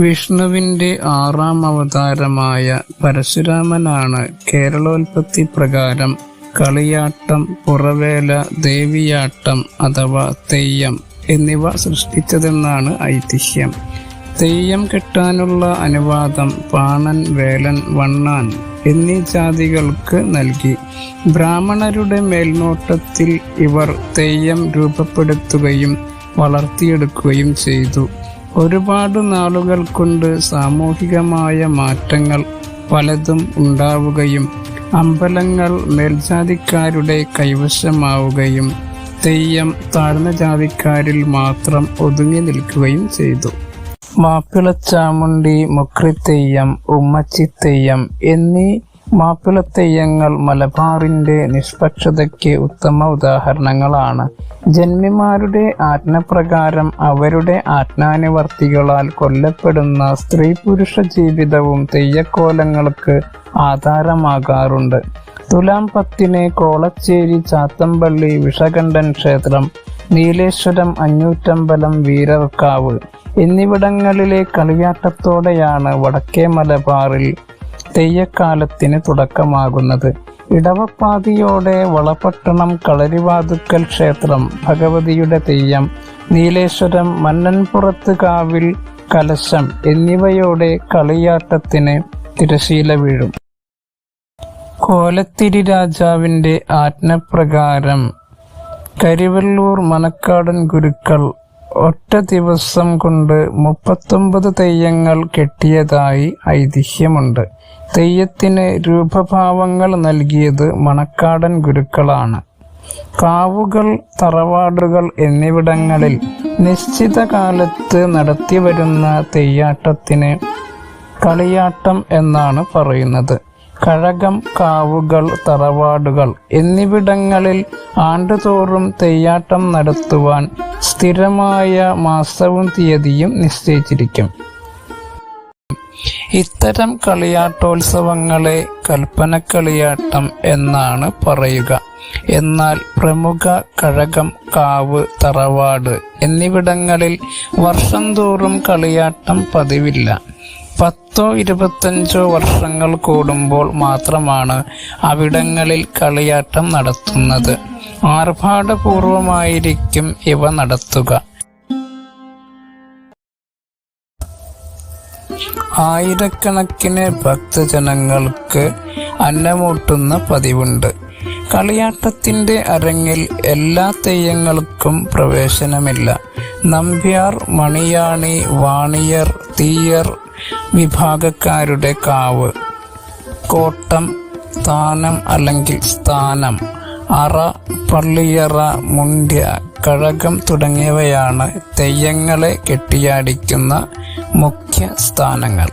വിഷ്ണുവിന്റെ 6ാം അവതാരമായ പരശുരാമനാണ് കേരളോൽപത്തി പ്രകാരം കളിയാട്ടം, പുറവേല, ദേവിയാട്ടം അഥവാ തെയ്യം എന്നിവ സൃഷ്ടിച്ചതെന്നാണ് ഐതിഹ്യം. തെയ്യം കെട്ടാനുള്ള അനുവാദം പാണൻ, വേലൻ, വണ്ണാൻ എന്നീ ജാതികൾക്ക് നൽകി. ബ്രാഹ്മണരുടെ മേൽനോട്ടത്തിൽ ഇവർ തെയ്യം രൂപപ്പെടുത്തുകയും വളർത്തിയെടുക്കുകയും ചെയ്തു. ഒരുപാട് നാളുകൾ കൊണ്ട് സാമൂഹികമായ മാറ്റങ്ങൾ പലതും ഉണ്ടാവുകയും അമ്പലങ്ങൾ മേൽജാതിക്കാരുടെ കൈവശമാവുകയും തെയ്യം താഴ്ന്ന ജാതിക്കാരിൽ മാത്രം ഒതുങ്ങി നിൽക്കുകയും ചെയ്തു. മാപ്പിളച്ചാമുണ്ടി, മുക്രിത്തെയ്യം, ഉമ്മച്ചിത്തെയ്യം എന്നീ മാപ്പിളത്തെയ്യങ്ങൾ മലബാറിന്റെ നിഷ്പക്ഷതയ്ക്ക് ഉത്തമ ഉദാഹരണങ്ങളാണ്. ജന്മിമാരുടെ ആജ്ഞപ്രകാരം അവരുടെ ആജ്ഞാനുവർത്തികളാൽ കൊല്ലപ്പെടുന്ന സ്ത്രീ പുരുഷ ജീവിതവും തെയ്യക്കോലങ്ങൾക്ക് ആധാരമാകാറുണ്ട്. തുലാം 10-ന് കോളച്ചേരി ചാത്തമ്പള്ളി വിഷകണ്ഠൻ ക്ഷേത്രം, നീലേശ്വരം അഞ്ഞൂറ്റമ്പലം, വീരർക്കാവ് എന്നിവിടങ്ങളിലെ കളിയാട്ടത്തോടെയാണ് വടക്കേ മലബാറിൽ തെയ്യക്കാലത്തിന് തുടക്കമാകുന്നത്. ഇടവപ്പാതിയോടെ വളപട്ടണം കളരിവാതുക്കൽ ക്ഷേത്രം ഭഗവതിയുടെ തെയ്യം, നീലേശ്വരം മന്നൻപുറത്ത് കാവിൽ കലശം എന്നിവയോടെ കളിയാട്ടത്തിന് തിരശീല വീഴും. കോലത്തിരി രാജാവിന്റെ ആജ്ഞപ്രകാരം കരിവെള്ളൂർ മനക്കാടൻ ഗുരുക്കൾ ഒറ്റ ദിവസം കൊണ്ട് 39 തെയ്യങ്ങൾ കെട്ടിയതായി ഐതിഹ്യമുണ്ട്. തെയ്യത്തിന് രൂപഭാവങ്ങൾ നൽകിയത് മണക്കാടൻ ഗുരുക്കളാണ്. കാവുകൾ, തറവാടുകൾ എന്നിവിടങ്ങളിൽ നിശ്ചിത കാലത്ത് നടത്തിവരുന്ന തെയ്യാട്ടത്തിന് കളിയാട്ടം എന്നാണ് പറയുന്നത്. കഴകം, കാവുകൾ, തറവാടുകൾ എന്നിവിടങ്ങളിൽ ആണ്ടുതോറും തെയ്യാട്ടം നടത്തുവാൻ സ്ഥിരമായ മാസവും തീയതിയും നിശ്ചയിച്ചിരിക്കും. ഇത്തരം കളിയാട്ടോത്സവങ്ങളെ കൽപ്പനക്കളിയാട്ടം എന്നാണ് പറയുക. എന്നാൽ പ്രമുഖ കഴകം, കാവ്, തറവാട് എന്നിവിടങ്ങളിൽ വർഷം തോറും കളിയാട്ടം പതിവില്ല. 10-25 വർഷങ്ങൾ കൂടുമ്പോൾ മാത്രമാണ് അവിടങ്ങളിൽ കളിയാട്ടം നടത്തുന്നത്. ആർഭാടപൂർവമായിരിക്കും ഇവ നടത്തുക. ആയിരക്കണക്കിന് ഭക്തജനങ്ങൾക്ക് അന്നമൂട്ടുന്ന പതിവുണ്ട്. കളിയാട്ടത്തിന്റെ അരങ്ങിൽ എല്ലാ തെയ്യങ്ങൾക്കും പ്രവേശനമില്ല. നമ്പ്യാർ, മണിയാണി, വാണിയർ, തീയർ വിഭാഗക്കാരുടെ കാവ്, കോട്ടം, താനം അല്ലെങ്കിൽ സ്ഥാനം, അറ, പള്ളിയറ, മുണ്ട്യ, കഴകം തുടങ്ങിയവയാണ് തെയ്യങ്ങളെ കെട്ടിയാടിക്കുന്ന മുഖ്യ സ്ഥാനങ്ങൾ.